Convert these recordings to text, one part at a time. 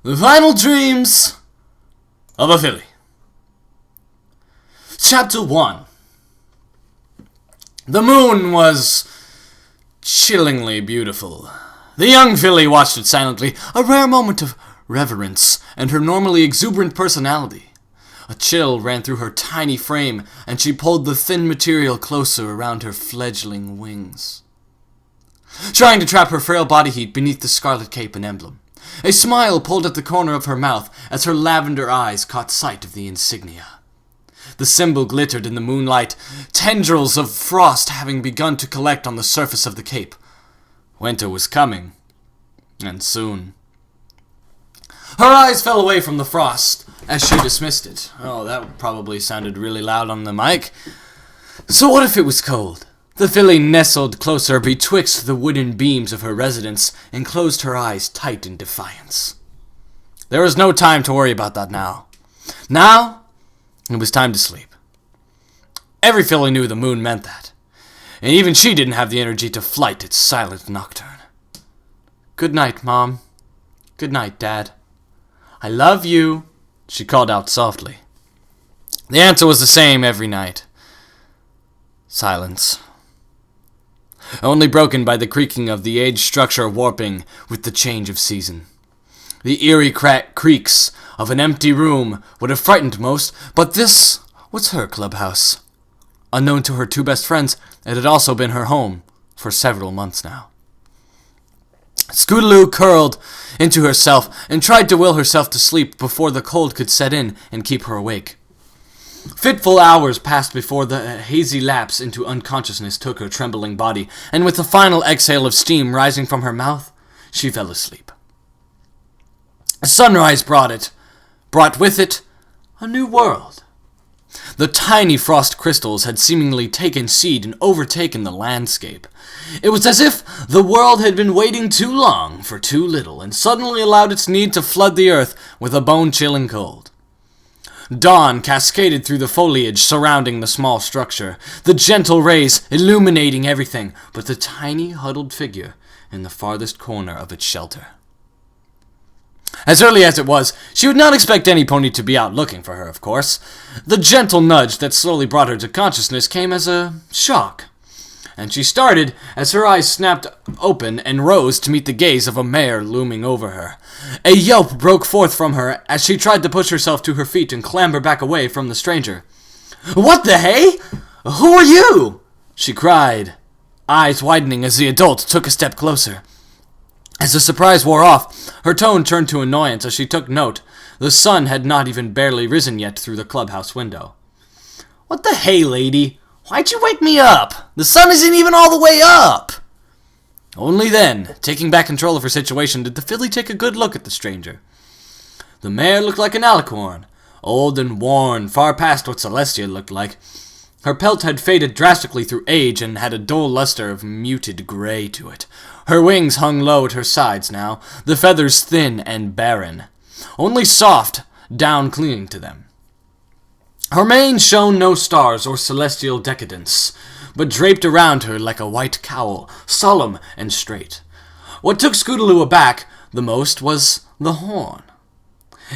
The Final Dreams of a Filly. Chapter 1. The moon was chillingly beautiful. The young filly watched it silently, a rare moment of reverence and her normally exuberant personality. A chill ran through her tiny frame, and she pulled the thin material closer around her fledgling wings, trying to trap her frail body heat beneath the scarlet cape and emblem. A smile pulled at the corner of her mouth as her lavender eyes caught sight of the insignia. The symbol glittered in the moonlight, tendrils of frost having begun to collect on the surface of the cape. Winter was coming, and soon. Her eyes fell away from the frost as she dismissed it. Oh, that probably sounded really loud on the mic. So what if it was cold? The filly nestled closer betwixt the wooden beams of her residence and closed her eyes tight in defiance. There was no time to worry about that now. Now, it was time to sleep. Every filly knew the moon meant that, and even she didn't have the energy to flight its silent nocturne. Good night, Mom. Good night, Dad. I love you, she called out softly. The answer was the same every night. Silence. Only broken by the creaking of the aged structure warping with the change of season. The eerie creaks of an empty room would have frightened most, but this was her clubhouse. Unknown to her two best friends, it had also been her home for several months now. Scootaloo curled into herself and tried to will herself to sleep before the cold could set in and keep her awake. Fitful hours passed before the hazy lapse into unconsciousness took her trembling body, and with a final exhale of steam rising from her mouth, she fell asleep. Sunrise brought with it a new world. The tiny frost crystals had seemingly taken seed and overtaken the landscape. It was as if the world had been waiting too long for too little, and suddenly allowed its need to flood the earth with a bone-chilling cold. Dawn cascaded through the foliage surrounding the small structure, the gentle rays illuminating everything but the tiny huddled figure in the farthest corner of its shelter. As early as it was, she would not expect any pony to be out looking for her, of course. The gentle nudge that slowly brought her to consciousness came as a shock, and she started as her eyes snapped open and rose to meet the gaze of a mare looming over her. A yelp broke forth from her as she tried to push herself to her feet and clamber back away from the stranger. "What the hey? Who are you?" she cried, eyes widening as the adult took a step closer. As the surprise wore off, her tone turned to annoyance as she took note. The sun had not even barely risen yet through the clubhouse window. "What the hey, lady? Why'd you wake me up? The sun isn't even all the way up!" Only then, taking back control of her situation, did the filly take a good look at the stranger. The mare looked like an alicorn, old and worn, far past what Celestia looked like. Her pelt had faded drastically through age and had a dull luster of muted gray to it. Her wings hung low at her sides now, the feathers thin and barren, only soft down clinging to them. Her mane shone no stars or celestial decadence, but draped around her like a white cowl, solemn and straight. What took Scootaloo aback the most was the horn.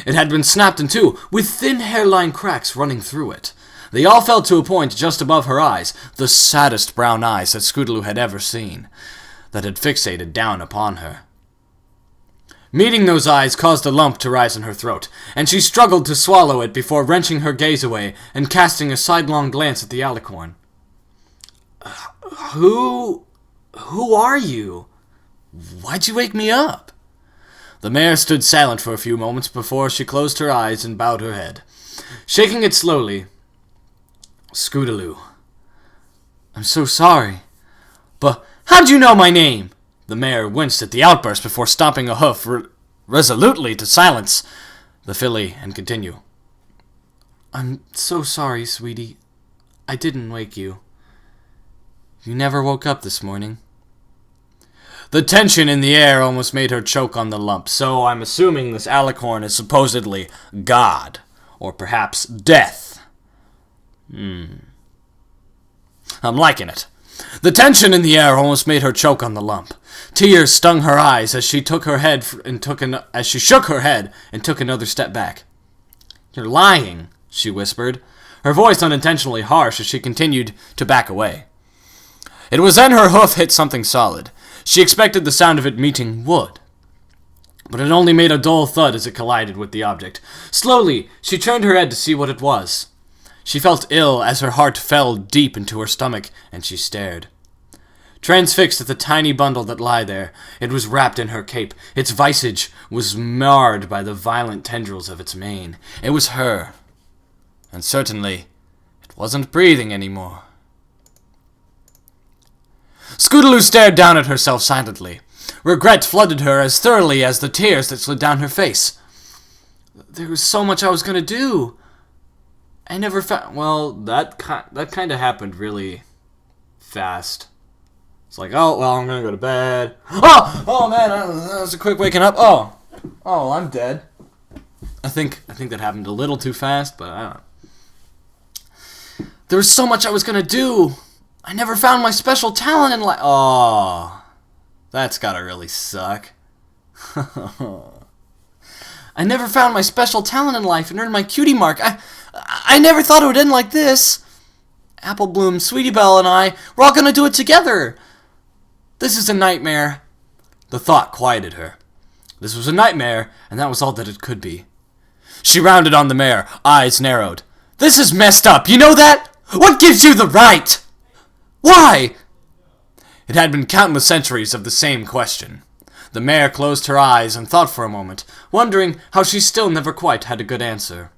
It had been snapped in two, with thin hairline cracks running through it. They all fell to a point just above her eyes, the saddest brown eyes that Scootaloo had ever seen, that had fixated down upon her. Meeting those eyes caused a lump to rise in her throat, and she struggled to swallow it before wrenching her gaze away and casting a sidelong glance at the alicorn. Who are you? Why'd you wake me up?" The mare stood silent for a few moments before she closed her eyes and bowed her head. Shaking it slowly, "Scootaloo, I'm so sorry, but how'd you know my name?" The mare winced at the outburst before stomping a hoof resolutely to silence the filly and continue. "I'm so sorry, sweetie. I didn't wake you. You never woke up this morning." The tension in the air almost made her choke on the lump, so I'm assuming this alicorn is supposedly God, or perhaps death. I'm liking it. The tension in the air almost made her choke on the lump. Tears stung her eyes as she shook her head and took another step back. "You're lying," she whispered, her voice unintentionally harsh as she continued to back away. It was then her hoof hit something solid. She expected the sound of it meeting wood, but it only made a dull thud as it collided with the object. Slowly, she turned her head to see what it was. She felt ill as her heart fell deep into her stomach, and she stared. Transfixed at the tiny bundle that lay there, it was wrapped in her cape. Its visage was marred by the violent tendrils of its mane. It was her. And certainly, it wasn't breathing anymore. Scootaloo stared down at herself silently. Regret flooded her as thoroughly as the tears that slid down her face. There was so much I was going to do. I never found... Well, that kind of happened really fast. It's like, oh, well, I'm going to go to bed. Oh, man, that was a quick waking up. Oh, I'm dead. I think that happened a little too fast, but I don't know. There was so much I was going to do. I never found my special talent in life. Oh, that's got to really suck. I never found my special talent in life and earned my cutie mark. I never thought it would end like this. Apple Bloom, Sweetie Belle, and we're all going to do it together. This is a nightmare. The thought quieted her. This was a nightmare, and that was all that it could be. She rounded on the mare, eyes narrowed. This is messed up, you know that? What gives you the right? Why? It had been countless centuries of the same question. The mare closed her eyes and thought for a moment, wondering how she still never quite had a good answer.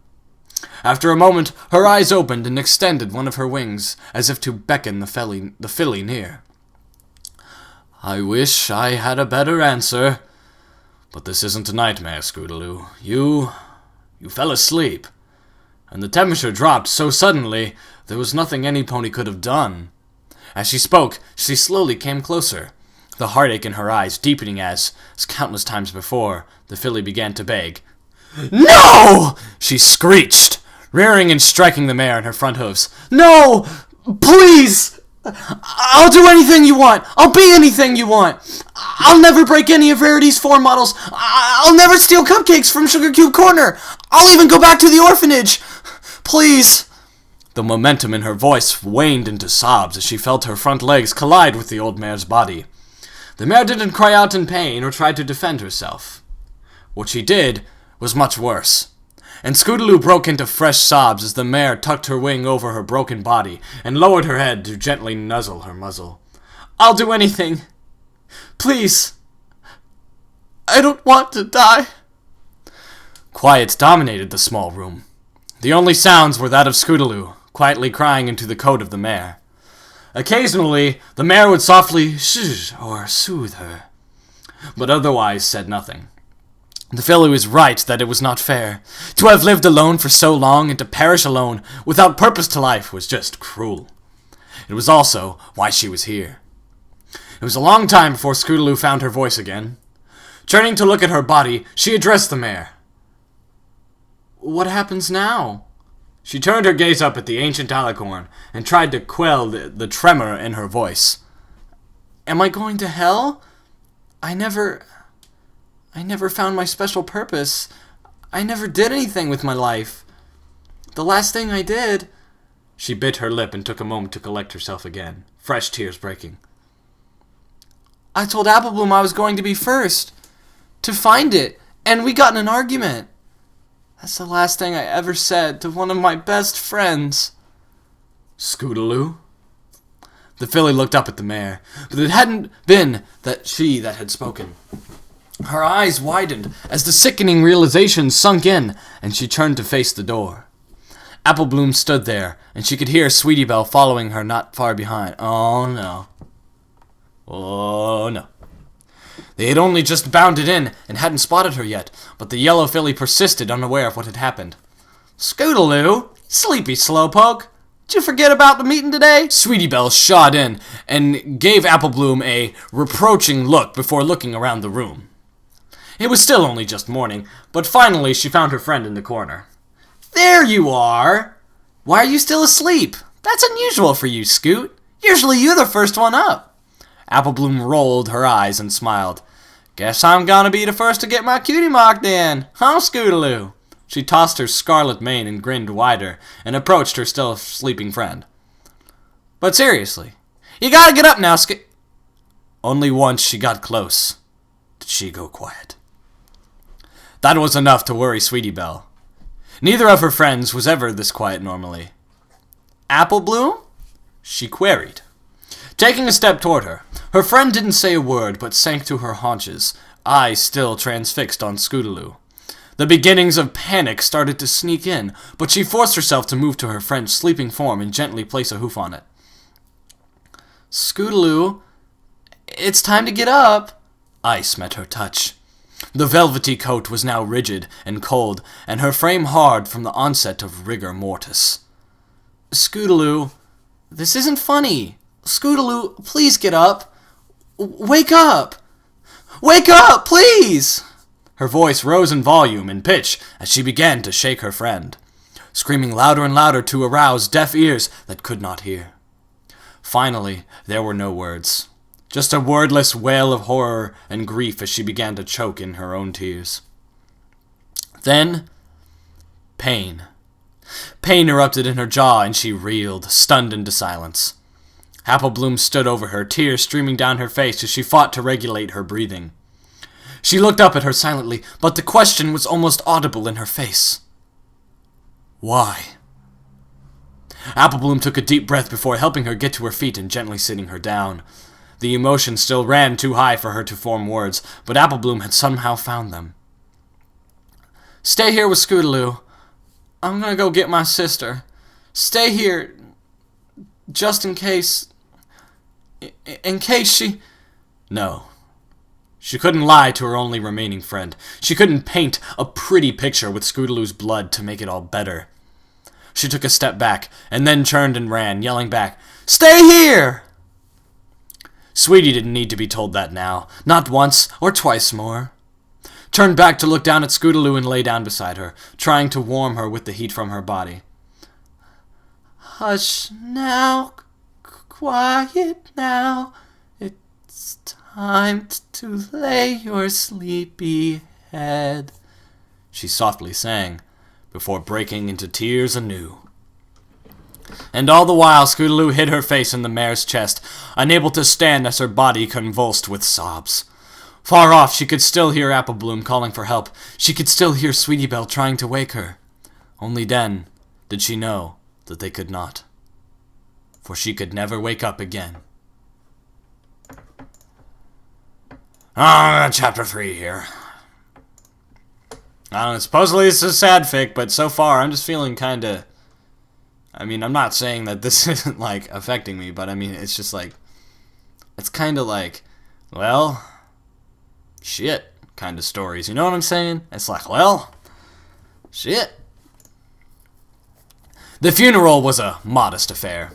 After a moment, her eyes opened and extended one of her wings, as if to beckon the filly near. I wish I had a better answer, but this isn't a nightmare, Scootaloo. You fell asleep, and the temperature dropped so suddenly there was nothing any pony could have done. As she spoke, she slowly came closer, the heartache in her eyes deepening as countless times before, the filly began to beg. No! She screeched, rearing and striking the mare in her front hooves. No! Please! I'll do anything you want. I'll be anything you want. I'll never break any of Rarity's form models. I'll never steal cupcakes from Sugar Cube Corner. I'll even go back to the orphanage. Please. The momentum in her voice waned into sobs as she felt her front legs collide with the old mare's body. The mare didn't cry out in pain or try to defend herself. What she did was much worse, and Scootaloo broke into fresh sobs as the mare tucked her wing over her broken body and lowered her head to gently nuzzle her muzzle. I'll do anything. Please. I don't want to die. Quiet dominated the small room. The only sounds were that of Scootaloo, quietly crying into the coat of the mare. Occasionally, the mare would softly shh or soothe her, but otherwise said nothing. The filly was right that it was not fair. To have lived alone for so long and to perish alone, without purpose to life, was just cruel. It was also why she was here. It was a long time before Scootaloo found her voice again. Turning to look at her body, she addressed the mare. What happens now? She turned her gaze up at the ancient alicorn and tried to quell the tremor in her voice. Am I going to hell? I never found my special purpose. I never did anything with my life. The last thing I did... She bit her lip and took a moment to collect herself again, fresh tears breaking. I told Apple Bloom I was going to be first, to find it, and we got in an argument. That's the last thing I ever said to one of my best friends. Scootaloo? The filly looked up at the mare, but it hadn't been that had spoken. Her eyes widened as the sickening realization sunk in, and she turned to face the door. Apple Bloom stood there, and she could hear Sweetie Belle following her not far behind. Oh, no. Oh, no. They had only just bounded in and hadn't spotted her yet, but the yellow filly persisted, unaware of what had happened. Scootaloo, sleepy slowpoke. Did you forget about the meeting today? Sweetie Belle shot in and gave Apple Bloom a reproaching look before looking around the room. It was still only just morning, but finally she found her friend in the corner. There you are! Why are you still asleep? That's unusual for you, Scoot. Usually you're the first one up. Apple Bloom rolled her eyes and smiled. "Guess I'm gonna be the first to get my cutie mark then, huh, Scootaloo?" She tossed her scarlet mane and grinned wider, and approached her still sleeping friend. "But seriously, you gotta get up now, Only once she got close did she go quiet. That was enough to worry Sweetie Belle. Neither of her friends was ever this quiet normally. "Apple Bloom?" she queried. Taking a step toward her, her friend didn't say a word but sank to her haunches, eyes still transfixed on Scootaloo. The beginnings of panic started to sneak in, but she forced herself to move to her friend's sleeping form and gently place a hoof on it. "Scootaloo, it's time to get up." Ice met her touch. The velvety coat was now rigid and cold, and her frame hard from the onset of rigor mortis. "Scootaloo, this isn't funny. Scootaloo, please get up. Wake up! Wake up, please!" Her voice rose in volume and pitch as she began to shake her friend, screaming louder and louder to arouse deaf ears that could not hear. Finally, there were no words, just a wordless wail of horror and grief as she began to choke in her own tears. Then, pain. Pain erupted in her jaw and she reeled, stunned into silence. Apple Bloom stood over her, tears streaming down her face as she fought to regulate her breathing. She looked up at her silently, but the question was almost audible in her face. "Why?" Apple Bloom took a deep breath before helping her get to her feet and gently sitting her down. The emotion still ran too high for her to form words, but Apple Bloom had somehow found them. "Stay here with Scootaloo. I'm gonna go get my sister. Stay here, just in case... in case she..." No. She couldn't lie to her only remaining friend. She couldn't paint a pretty picture with Scootaloo's blood to make it all better. She took a step back, and then turned and ran, yelling back, "Stay here!" Sweetie didn't need to be told that now, not once or twice more. Turned back to look down at Scootaloo and lay down beside her, trying to warm her with the heat from her body. "Hush now, quiet now. It's time to lay your sleepy head," she softly sang, before breaking into tears anew. And all the while Scootaloo hid her face in the mare's chest, unable to stand as her body convulsed with sobs. Far off she could still hear Apple Bloom calling for help. She could still hear Sweetie Belle trying to wake her. Only then did she know that they could not. For she could never wake up again. Chapter 3 here. Supposedly it's a sad fic, but so far I'm just feeling kinda... I'm not saying that this isn't, affecting me, but it's just it's kinda well, shit kind of stories, you know what I'm saying? It's well, shit. The funeral was a modest affair.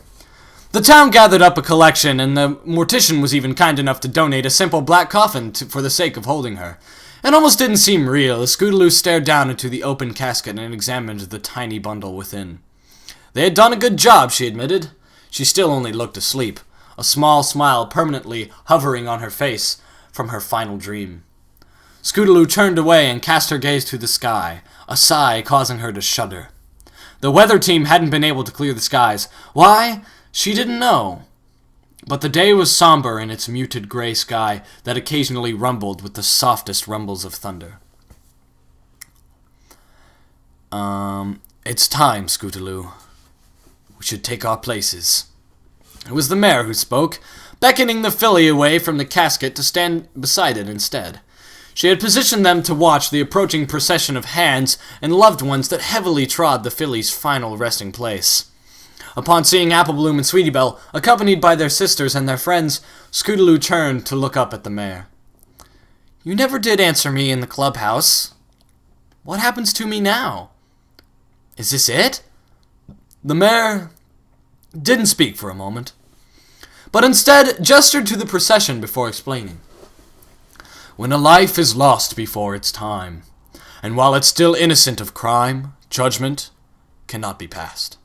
The town gathered up a collection, and the mortician was even kind enough to donate a simple black coffin for the sake of holding her. It almost didn't seem real as Scootaloo stared down into the open casket and examined the tiny bundle within. They had done a good job, she admitted. She still only looked asleep, a small smile permanently hovering on her face from her final dream. Scootaloo turned away and cast her gaze to the sky, a sigh causing her to shudder. The weather team hadn't been able to clear the skies. Why? She didn't know. But the day was somber in its muted gray sky that occasionally rumbled with the softest rumbles of thunder. It's time, Scootaloo. We should take our places. It was the mayor who spoke, beckoning the filly away from the casket to stand beside it instead. She had positioned them to watch the approaching procession of hands and loved ones that heavily trod the filly's final resting place. Upon seeing Apple Bloom and Sweetie Belle, accompanied by their sisters and their friends, Scootaloo turned to look up at the mayor. "You never did answer me in the clubhouse. What happens to me now? Is this it?" The mayor didn't speak for a moment, but instead gestured to the procession before explaining. "When a life is lost before its time, and while it's still innocent of crime, judgment cannot be passed.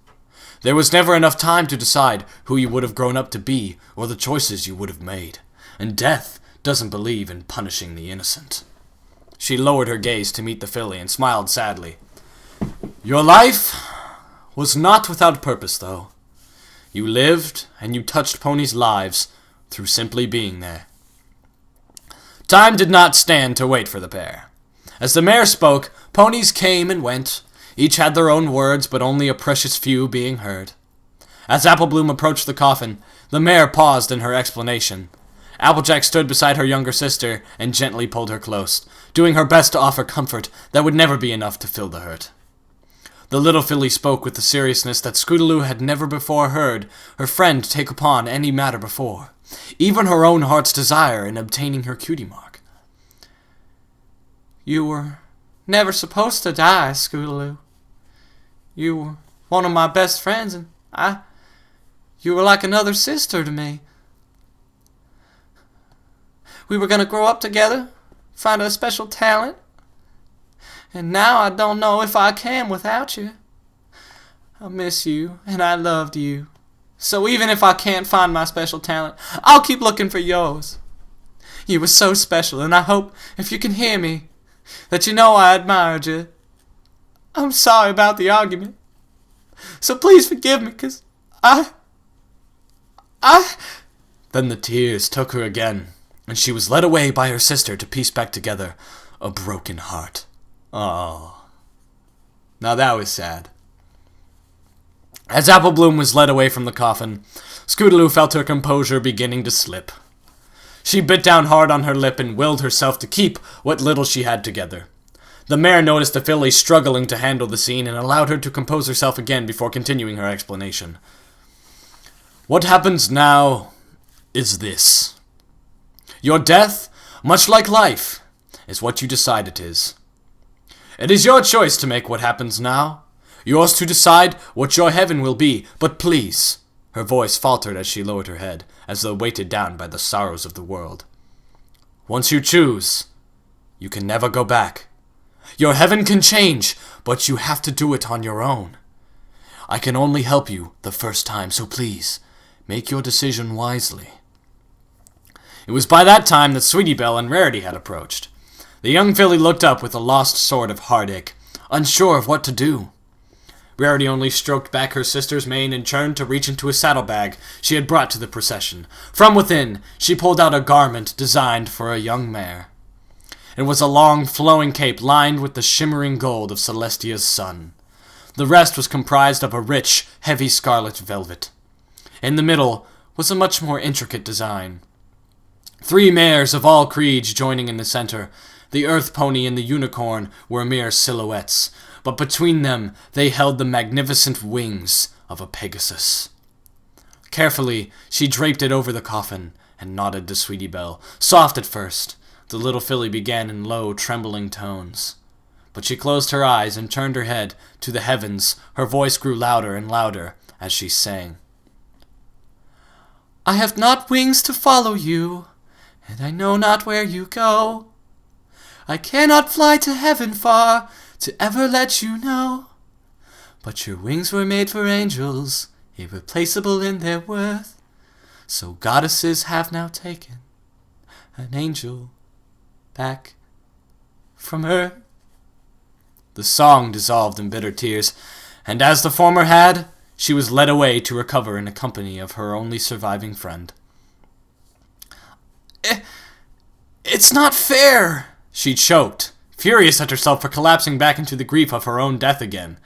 There was never enough time to decide who you would have grown up to be or the choices you would have made. and death doesn't believe in punishing the innocent. She lowered her gaze to meet the filly and smiled sadly. Your life was not without purpose, though. You lived, and you touched ponies' lives through simply being there. Time did not stand to wait for the pair. As the mare spoke, ponies came and went. Each had their own words, but only a precious few being heard. As Applebloom approached the coffin, the mare paused in her explanation. Applejack stood beside her younger sister and gently pulled her close, doing her best to offer comfort that would never be enough to fill the hurt. The little filly spoke with the seriousness that Scootaloo had never before heard her friend take upon any matter before, even her own heart's desire in obtaining her cutie mark. You were never supposed to die, Scootaloo. You were one of my best friends, and you were like another sister to me. We were going to grow up together, find a special talent, and now I don't know if I can without you. I miss you, and I loved you. So even if I can't find my special talent, I'll keep looking for yours. You were so special, and I hope, if you can hear me, that you know I admired you. I'm sorry about the argument, so please forgive me, 'cause I... Then the tears took her again, and she was led away by her sister to piece back together a broken heart. Oh. Now that was sad. As Applebloom was led away from the coffin, Scootaloo felt her composure beginning to slip. She bit down hard on her lip and willed herself to keep what little she had together. The mare noticed the filly struggling to handle the scene and allowed her to compose herself again before continuing her explanation. What happens now is this. Your death, much like life, is what you decide it is. It is your choice to make what happens now, yours to decide what your heaven will be, but please, her voice faltered as she lowered her head, as though weighted down by the sorrows of the world. Once you choose, you can never go back. Your heaven can change, but you have to do it on your own. I can only help you the first time, so please, make your decision wisely. It was by that time that Sweetie Belle and Rarity had approached. The young filly looked up with a lost sort of heartache, unsure of what to do. Rarity only stroked back her sister's mane and turned to reach into a saddlebag she had brought to the procession. From within, she pulled out a garment designed for a young mare. It was a long, flowing cape lined with the shimmering gold of Celestia's sun. The rest was comprised of a rich, heavy scarlet velvet. In the middle was a much more intricate design. 3 mares of all creeds joining in the center. The earth pony and the unicorn were mere silhouettes, but between them they held the magnificent wings of a Pegasus. Carefully, she draped it over the coffin and nodded to Sweetie Belle. Soft at first, the little filly began in low, trembling tones. But she closed her eyes and turned her head to the heavens. Her voice grew louder and louder as she sang. I have not wings to follow you, and I know not where you go. I cannot fly to heaven far to ever let you know. But your wings were made for angels, irreplaceable in their worth. So goddesses have now taken an angel back from earth. The song dissolved in bitter tears, and as the former had, she was led away to recover in the company of her only surviving friend. It's not fair, she choked, furious at herself for collapsing back into the grief of her own death again.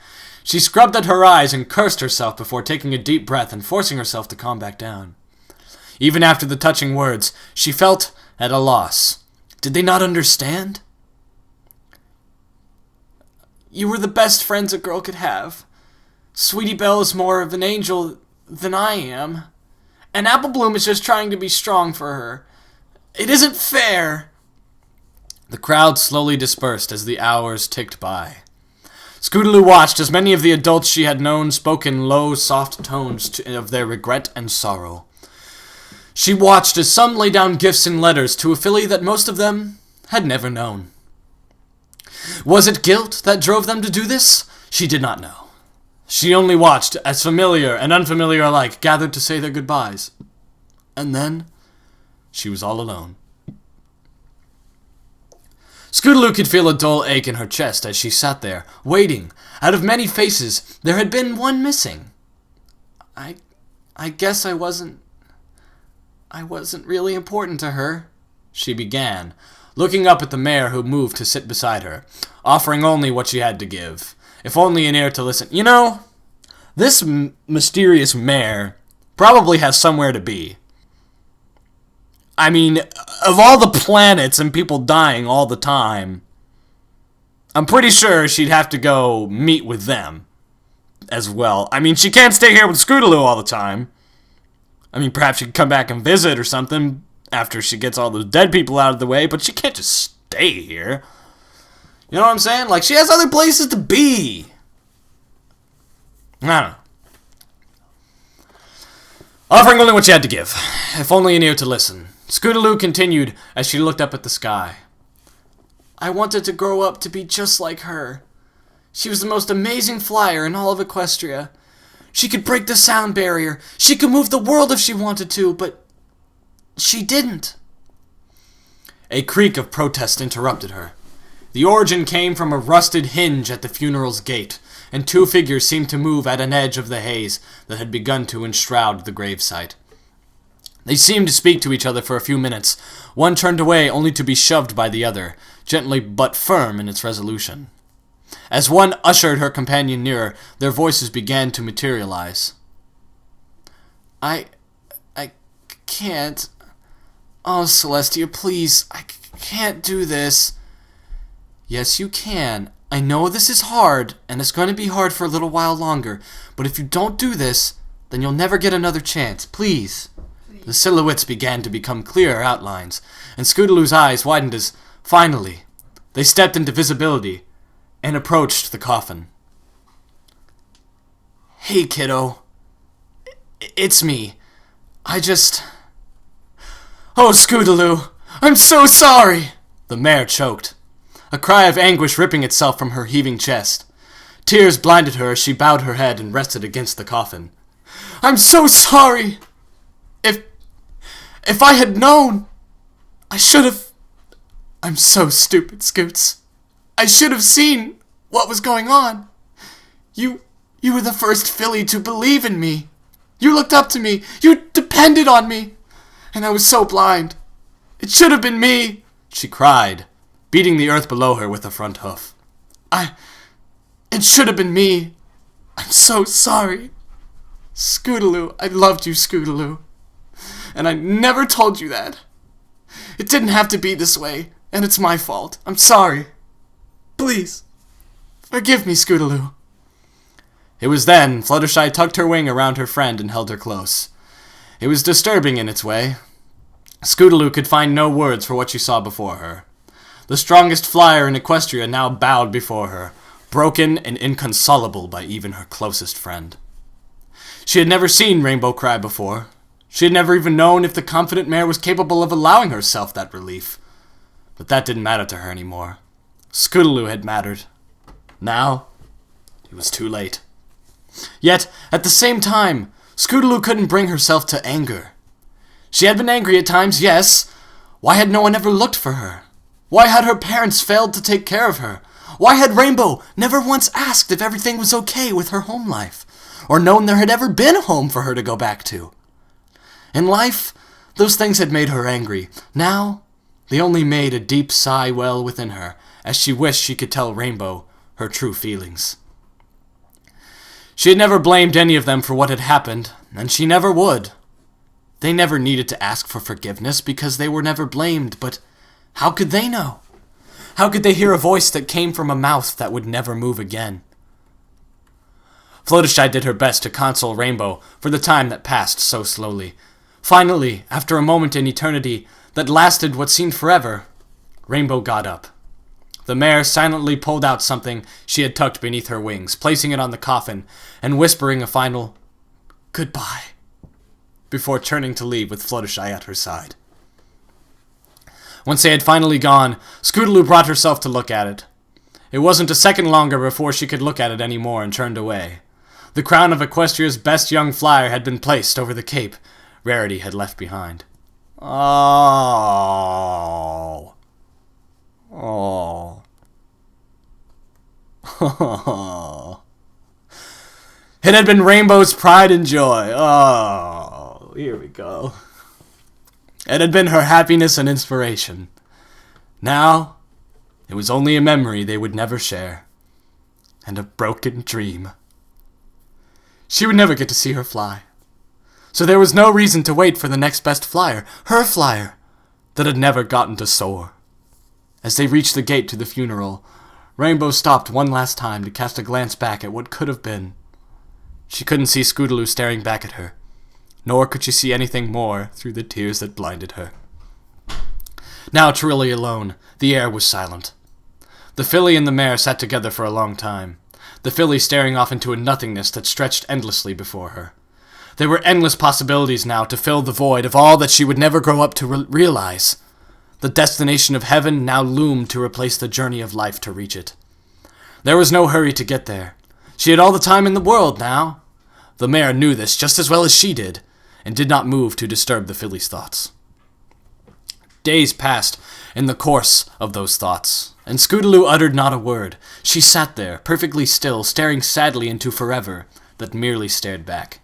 She scrubbed at her eyes and cursed herself before taking a deep breath and forcing herself to calm back down. Even after the touching words, she felt at a loss. Did they not understand? You were the best friends a girl could have. Sweetie Belle is more of an angel than I am, and Applebloom is just trying to be strong for her. It isn't fair. The crowd slowly dispersed as the hours ticked by. Scootaloo watched as many of the adults she had known spoke in low, soft tones of their regret and sorrow. She watched as some lay down gifts and letters to a filly that most of them had never known. Was it guilt that drove them to do this? She did not know. She only watched as familiar and unfamiliar alike gathered to say their goodbyes. And then She was all alone. Scootaloo could feel a dull ache in her chest as she sat there, waiting. Out of many faces, there had been one missing. I guess I wasn't really important to her, she began, looking up at the mare who moved to sit beside her, offering only what she had to give, if only an ear to listen. You know, this mysterious mare probably has somewhere to be. I mean, of all the planets and people dying all the time, I'm pretty sure she'd have to go meet with them as well. I mean, she can't stay here with Scootaloo all the time. I mean, perhaps she could come back and visit or something after she gets all those dead people out of the way, but she can't just stay here. You know what I'm saying? Like, she has other places to be. I don't know. Offering only what she had to give, if only an ear to listen. Scootaloo continued as she looked up at the sky. I wanted to grow up to be just like her. She was the most amazing flyer in all of Equestria. She could break the sound barrier. She could move the world if she wanted to, but she didn't. A creak of protest interrupted her. The origin came from a rusted hinge at the funeral's gate, and two figures seemed to move at an edge of the haze that had begun to enshroud the gravesite. They seemed to speak to each other for a few minutes. One turned away only to be shoved by the other, gently but firm in its resolution. As one ushered her companion nearer, their voices began to materialize. I can't. Oh, Celestia, please, I can't do this. Yes, you can. I know this is hard, and it's going to be hard for a little while longer, but if you don't do this, then you'll never get another chance. Please. The silhouettes began to become clearer outlines, and Scootaloo's eyes widened as, finally, they stepped into visibility and approached the coffin. Hey, kiddo. It's me. Oh, Scootaloo, I'm so sorry! The mare choked, a cry of anguish ripping itself from her heaving chest. Tears blinded her as she bowed her head and rested against the coffin. I'm so sorry! If I had known, I should have... I'm so stupid, Scoots. I should have seen what was going on. You were the first filly to believe in me. You looked up to me. You depended on me. And I was so blind. It should have been me, she cried, beating the earth below her with a front hoof. It should have been me. I'm so sorry. Scootaloo, I loved you, Scootaloo. And I never told you that. It didn't have to be this way, and it's my fault. I'm sorry. Please, forgive me, Scootaloo. It was then Fluttershy tucked her wing around her friend and held her close. It was disturbing in its way. Scootaloo could find no words for what she saw before her. The strongest flyer in Equestria now bowed before her, broken and inconsolable by even her closest friend. She had never seen Rainbow cry before. She had never even known if the confident mare was capable of allowing herself that relief. But that didn't matter to her anymore. Scootaloo had mattered. Now, it was too late. Yet, at the same time, Scootaloo couldn't bring herself to anger. She had been angry at times, yes. Why had no one ever looked for her? Why had her parents failed to take care of her? Why had Rainbow never once asked if everything was okay with her home life, or known there had ever been a home for her to go back to? In life, those things had made her angry. Now, they only made a deep sigh well within her, as she wished she could tell Rainbow her true feelings. She had never blamed any of them for what had happened, and she never would. They never needed to ask for forgiveness because they were never blamed, but how could they know? How could they hear a voice that came from a mouth that would never move again? Fluttershy did her best to console Rainbow for the time that passed so slowly. Finally, after a moment in eternity that lasted what seemed forever, Rainbow got up. The mare silently pulled out something she had tucked beneath her wings, placing it on the coffin and whispering a final goodbye before turning to leave with Fluttershy at her side. Once they had finally gone, Scootaloo brought herself to look at it. It wasn't a second longer before she could look at it any more and turned away. The crown of Equestria's best young flyer had been placed over the cape Rarity had left behind. Oh. Oh. It had been Rainbow's pride and joy. Oh, here we go. It had been her happiness and inspiration. Now, it was only a memory they would never share, and a broken dream. She would never get to see her fly, so there was no reason to wait for the next best flyer, her flyer, that had never gotten to soar. As they reached the gate to the funeral, Rainbow stopped one last time to cast a glance back at what could have been. She couldn't see Scootaloo staring back at her, nor could she see anything more through the tears that blinded her. Now truly alone, the air was silent. The filly and the mare sat together for a long time, the filly staring off into a nothingness that stretched endlessly before her. There were endless possibilities now to fill the void of all that she would never grow up to realize. The destination of heaven now loomed to replace the journey of life to reach it. There was no hurry to get there. She had all the time in the world now. The mare knew this just as well as she did, and did not move to disturb the filly's thoughts. Days passed in the course of those thoughts, and Scootaloo uttered not a word. She sat there, perfectly still, staring sadly into forever that merely stared back.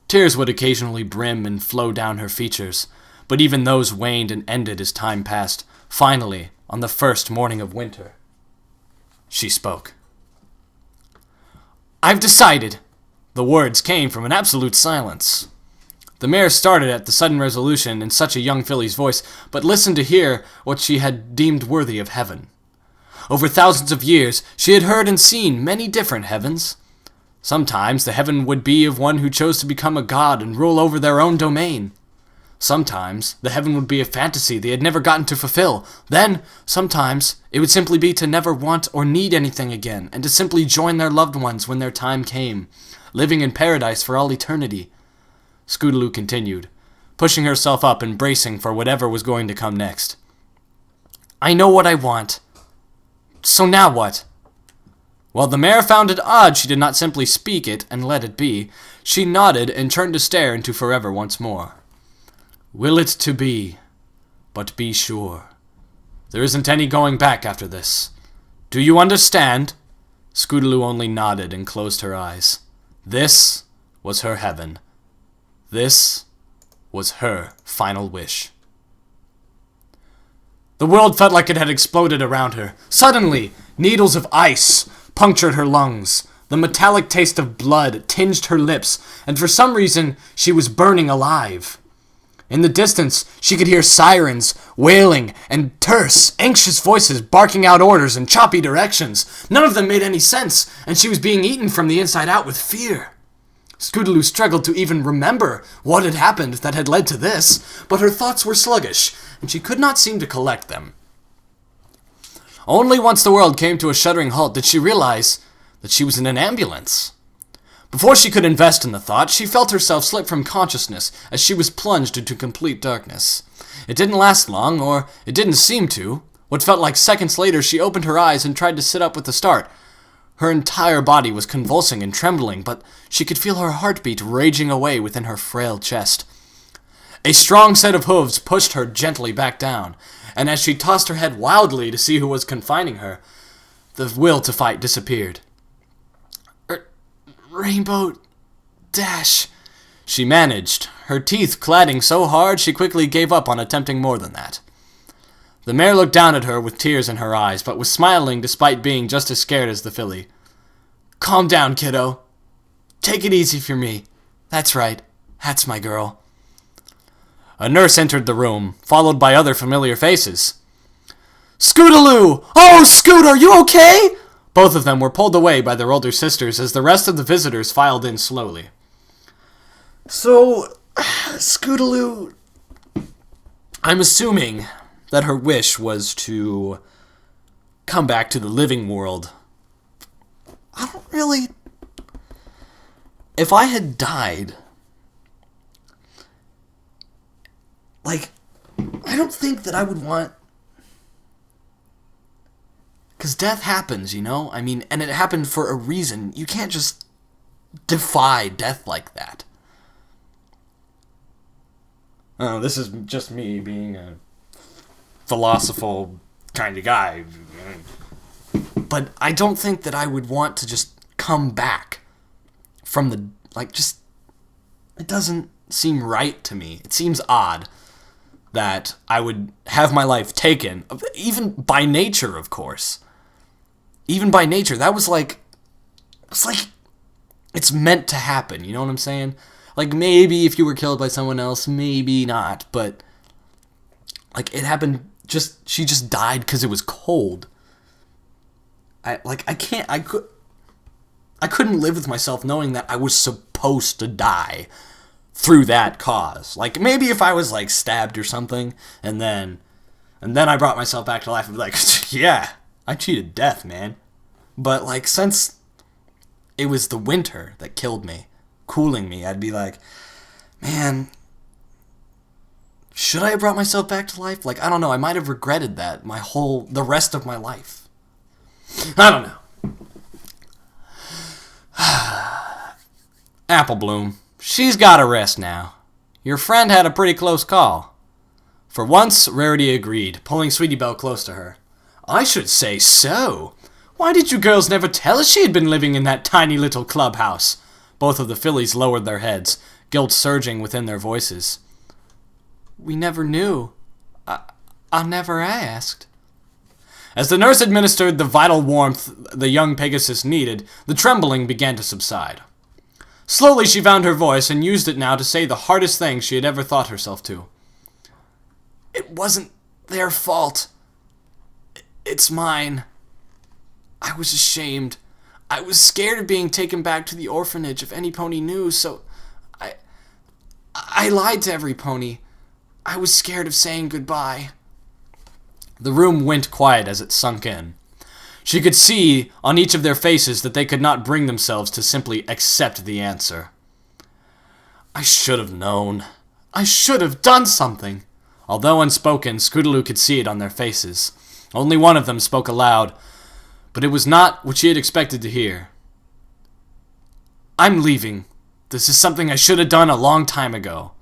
Tears would occasionally brim and flow down her features, but even those waned and ended as time passed. Finally, on the first morning of winter, she spoke. "I've decided." The words came from an absolute silence. The mare started at the sudden resolution in such a young filly's voice, but listened to hear what she had deemed worthy of heaven. Over thousands of years, she had heard and seen many different heavens. Sometimes the heaven would be of one who chose to become a god and rule over their own domain. Sometimes the heaven would be a fantasy they had never gotten to fulfill. Then, sometimes, it would simply be to never want or need anything again, and to simply join their loved ones when their time came, living in paradise for all eternity. Scootaloo continued, pushing herself up and bracing for whatever was going to come next. "I know what I want. So now what?" While the mare found it odd she did not simply speak it and let it be, she nodded and turned to stare into forever once more. "Will it to be, but be sure. There isn't any going back after this. Do you understand?" Scootaloo only nodded and closed her eyes. This was her heaven. This was her final wish. The world felt like it had exploded around her. Suddenly, needles of ice punctured her lungs. The metallic taste of blood tinged her lips, and for some reason, she was burning alive. In the distance, she could hear sirens, wailing, and terse, anxious voices barking out orders in choppy directions. None of them made any sense, and she was being eaten from the inside out with fear. Scootaloo struggled to even remember what had happened that had led to this, but her thoughts were sluggish, and she could not seem to collect them. Only once the world came to a shuddering halt did she realize that she was in an ambulance. Before she could invest in the thought, she felt herself slip from consciousness as she was plunged into complete darkness. It didn't last long, or it didn't seem to. What felt like seconds later, she opened her eyes and tried to sit up with a start. Her entire body was convulsing and trembling, but she could feel her heartbeat raging away within her frail chest. A strong set of hooves pushed her gently back down, and as she tossed her head wildly to see who was confining her, the will to fight disappeared. "Rainbow Dash," she managed, her teeth cladding so hard she quickly gave up on attempting more than that. The mare looked down at her with tears in her eyes, but was smiling despite being just as scared as the filly. "Calm down, kiddo. Take it easy for me. That's right. That's my girl." A nurse entered the room, followed by other familiar faces. "Scootaloo! Oh, Scoot, are you okay?" Both of them were pulled away by their older sisters as the rest of the visitors filed in slowly. "So, Scootaloo..." I'm assuming that her wish was to come back to the living world. I don't really... If I had died... I don't think that I would want... Because death happens, you know? I mean, and it happened for a reason. You can't just defy death like that. This is just me being a philosophical kind of guy. But I don't think that I would want to just come back from the, it doesn't seem right to me. It seems odd that I would have my life taken, even by nature, of course. Even by nature, that was it's meant to happen, you know what I'm saying? Like, maybe if you were killed by someone else, maybe not, but, it happened she just died because it was cold. I couldn't live with myself knowing that I was supposed to die through that cause. Like, maybe if I was, stabbed or something, and then I brought myself back to life, I'd be like, yeah, I cheated death, man. But, since it was the winter that killed me, cooling me, I'd be like, man, should I have brought myself back to life? I don't know, I might have regretted that the rest of my life. I don't know. Apple Bloom, she's got to rest now. Your friend had a pretty close call. For once, Rarity agreed, pulling Sweetie Belle close to her. I should say so. Why did you girls never tell us she had been living in that tiny little clubhouse? Both of the fillies lowered their heads, guilt surging within their voices. We never knew. I never asked. As the nurse administered the vital warmth the young Pegasus needed, the trembling began to subside. Slowly she found her voice and used it now to say the hardest thing she had ever thought herself to. It wasn't their fault. It's mine. I was ashamed. I was scared of being taken back to the orphanage if any pony knew, so I lied to every pony. I was scared of saying goodbye. The room went quiet as it sunk in. She could see on each of their faces that they could not bring themselves to simply accept the answer. I should have known. I should have done something. Although unspoken, Scootaloo could see it on their faces. Only one of them spoke aloud, but it was not what she had expected to hear. I'm leaving. This is something I should have done a long time ago.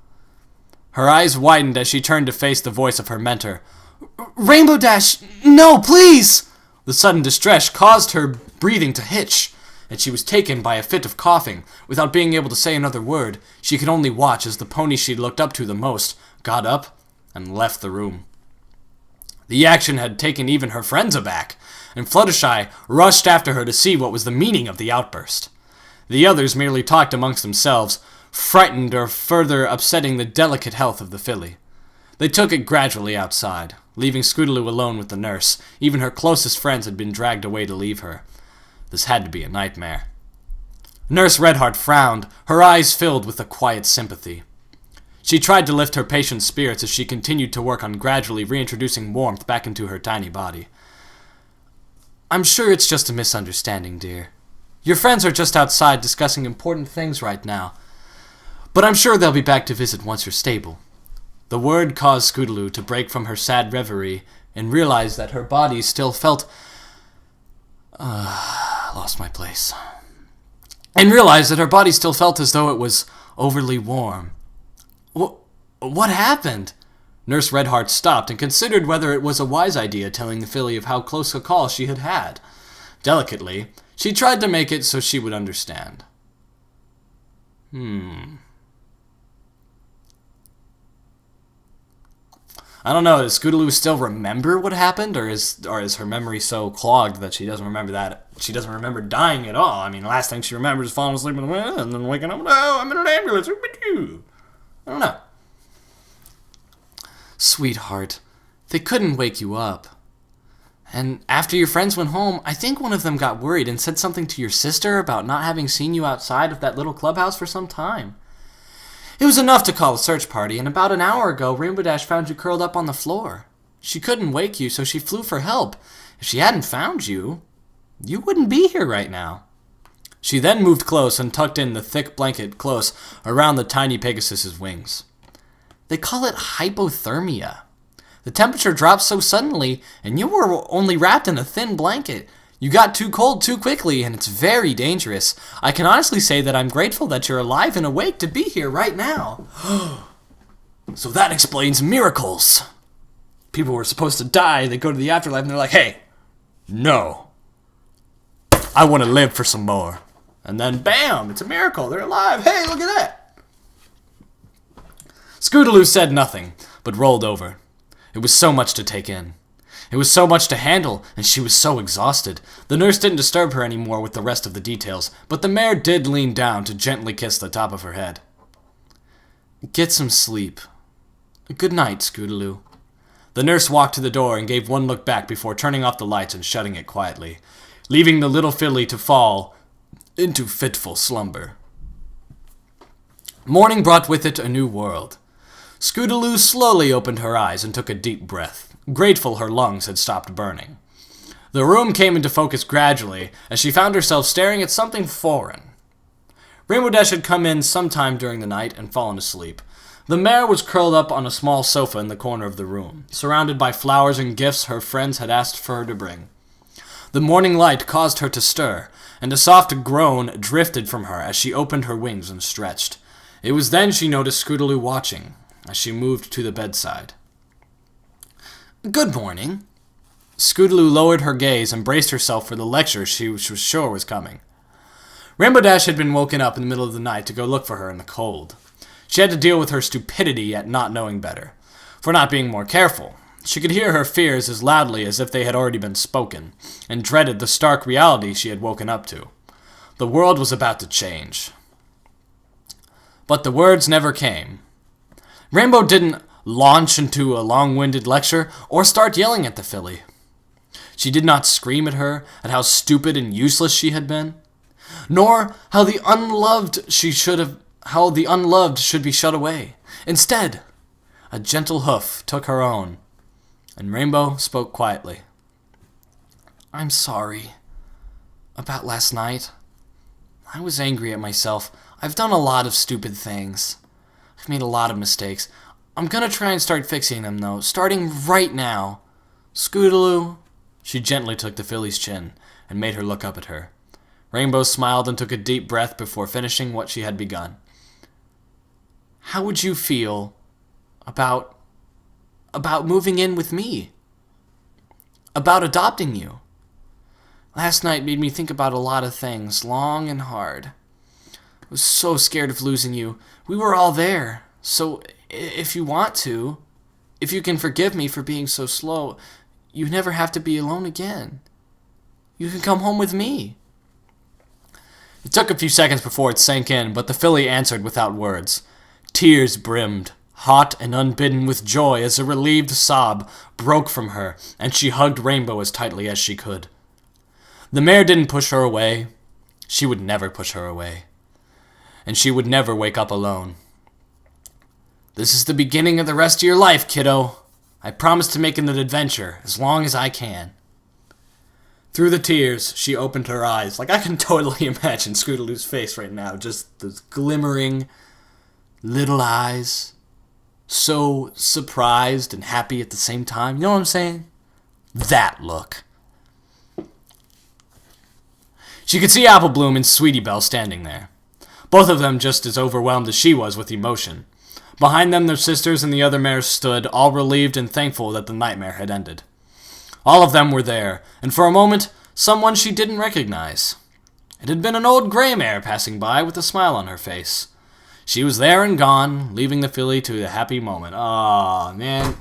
Her eyes widened as she turned to face the voice of her mentor. Rainbow Dash, no, please! The sudden distress caused her breathing to hitch, and she was taken by a fit of coughing. Without being able to say another word, she could only watch as the pony she looked up to the most got up and left the room. The action had taken even her friends aback, and Fluttershy rushed after her to see what was the meaning of the outburst. The others merely talked amongst themselves, frightened or further upsetting the delicate health of the filly. They took it gradually outside, leaving Scootaloo alone with the nurse. Even her closest friends had been dragged away to leave her. This had to be a nightmare. Nurse Redheart frowned, her eyes filled with a quiet sympathy. She tried to lift her patient's spirits as she continued to work on gradually reintroducing warmth back into her tiny body. I'm sure it's just a misunderstanding, dear. Your friends are just outside discussing important things right now, but I'm sure they'll be back to visit once you're stable. The word caused Scootaloo to break from her sad reverie and realize that her body still felt... lost my place. And realized that her body still felt as though it was overly warm. What happened? Nurse Redheart stopped and considered whether it was a wise idea telling the filly of how close a call she had had. Delicately, she tried to make it so she would understand. I don't know, does Scootaloo still remember what happened, or is her memory so clogged that she doesn't remember that? She doesn't remember dying at all. I mean, last thing she remembers is falling asleep in the wind and then waking up, no, I'm in an ambulance. I don't know. Sweetheart, they couldn't wake you up. And after your friends went home, I think one of them got worried and said something to your sister about not having seen you outside of that little clubhouse for some time. It was enough to call a search party, and about an hour ago, Rainbow Dash found you curled up on the floor. She couldn't wake you, so she flew for help. If she hadn't found you, you wouldn't be here right now. She then moved close and tucked in the thick blanket close around the tiny Pegasus's wings. They call it hypothermia. The temperature drops so suddenly, and you were only wrapped in a thin blanket. You got too cold too quickly, and it's very dangerous. I can honestly say that I'm grateful that you're alive and awake to be here right now. So that explains miracles. People were supposed to die, they go to the afterlife, and they're like, hey, no. I want to live for some more. And then, bam, it's a miracle. They're alive. Hey, look at that. Scootaloo said nothing, but rolled over. It was so much to take in. It was so much to handle, and she was so exhausted. The nurse didn't disturb her anymore with the rest of the details, but the mare did lean down to gently kiss the top of her head. Get some sleep. Good night, Scootaloo. The nurse walked to the door and gave one look back before turning off the lights and shutting it quietly, leaving the little filly to fall into fitful slumber. Morning brought with it a new world. Scootaloo slowly opened her eyes and took a deep breath, grateful her lungs had stopped burning. The room came into focus gradually as she found herself staring at something foreign. Rainbow Dash had come in sometime during the night and fallen asleep. The mare was curled up on a small sofa in the corner of the room, surrounded by flowers and gifts her friends had asked for her to bring. The morning light caused her to stir, and a soft groan drifted from her as she opened her wings and stretched. It was then she noticed Scootaloo watching, as she moved to the bedside. Good morning. Scootaloo lowered her gaze and braced herself for the lecture she was sure was coming. Rainbow Dash had been woken up in the middle of the night to go look for her in the cold. She had to deal with her stupidity at not knowing better, for not being more careful. She could hear her fears as loudly as if they had already been spoken, and dreaded the stark reality she had woken up to. The world was about to change. But the words never came. Rainbow didn't launch into a long-winded lecture or start yelling at the filly. She did not scream at her at how stupid and useless she had been, nor how the unloved should be shut away. Instead, a gentle hoof took her own, and Rainbow spoke quietly. I'm sorry about last night. I was angry at myself. I've done a lot of stupid things. I've made a lot of mistakes. I'm gonna try and start fixing them, though, starting right now. Scootaloo. She gently took the filly's chin and made her look up at her. Rainbow smiled and took a deep breath before finishing what she had begun. How would you feel about moving in with me? About adopting you? Last night made me think about a lot of things, long and hard. I was so scared of losing you. We were all there, so if you want to, if you can forgive me for being so slow, you never have to be alone again. You can come home with me. It took a few seconds before it sank in, but the filly answered without words. Tears brimmed, hot and unbidden with joy as a relieved sob broke from her, and she hugged Rainbow as tightly as she could. The mare didn't push her away. She would never push her away. And she would never wake up alone. This is the beginning of the rest of your life, kiddo. I promise to make it an adventure as long as I can. Through the tears, she opened her eyes. Like, I can totally imagine Scootaloo's face right now. Just those glimmering little eyes. So surprised and happy at the same time. You know what I'm saying? That look. She could see Apple Bloom and Sweetie Belle standing there. Both of them just as overwhelmed as she was with emotion. Behind them, their sisters and the other mares stood, all relieved and thankful that the nightmare had ended. All of them were there, and for a moment, someone she didn't recognize. It had been an old gray mare passing by with a smile on her face. She was there and gone, leaving the filly to a happy moment. Aw, man,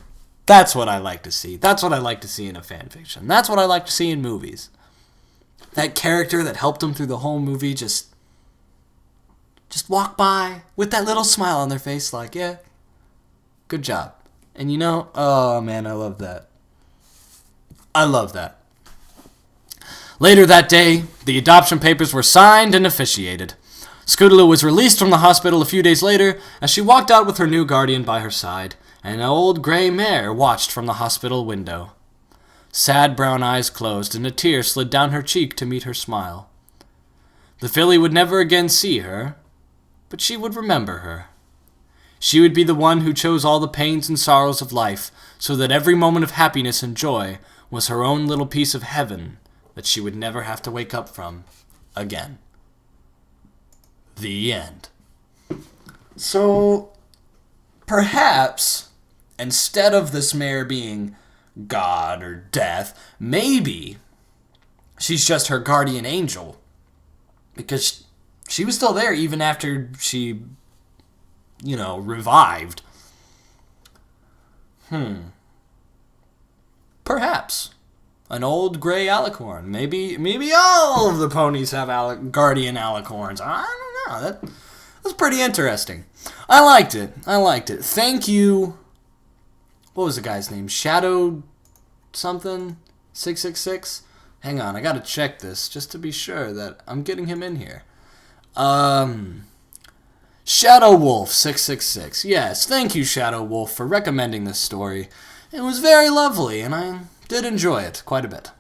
that's what I like to see. That's what I like to see in a fanfiction. That's what I like to see in movies. That character that helped them through the whole movie just walk by with that little smile on their face like, yeah, good job. And you know, oh man, I love that. I love that. Later that day, the adoption papers were signed and officiated. Scootaloo was released from the hospital a few days later as she walked out with her new guardian by her side, and an old gray mare watched from the hospital window. Sad brown eyes closed, and a tear slid down her cheek to meet her smile. The filly would never again see her, but she would remember her. She would be the one who chose all the pains and sorrows of life, so that every moment of happiness and joy was her own little piece of heaven that she would never have to wake up from again. The end. So, perhaps, instead of this mare being God or death, maybe she's just her guardian angel. Because she was still there even after she, revived. Perhaps. An old gray alicorn. Maybe all of the ponies have guardian alicorns. I don't know. That's pretty interesting. I liked it. Thank you. What was the guy's name? Shadow something? 666? Hang on, I gotta check this just to be sure that I'm getting him in here. Shadow Wolf 666. Yes, thank you, Shadow Wolf, for recommending this story. It was very lovely, and I did enjoy it quite a bit.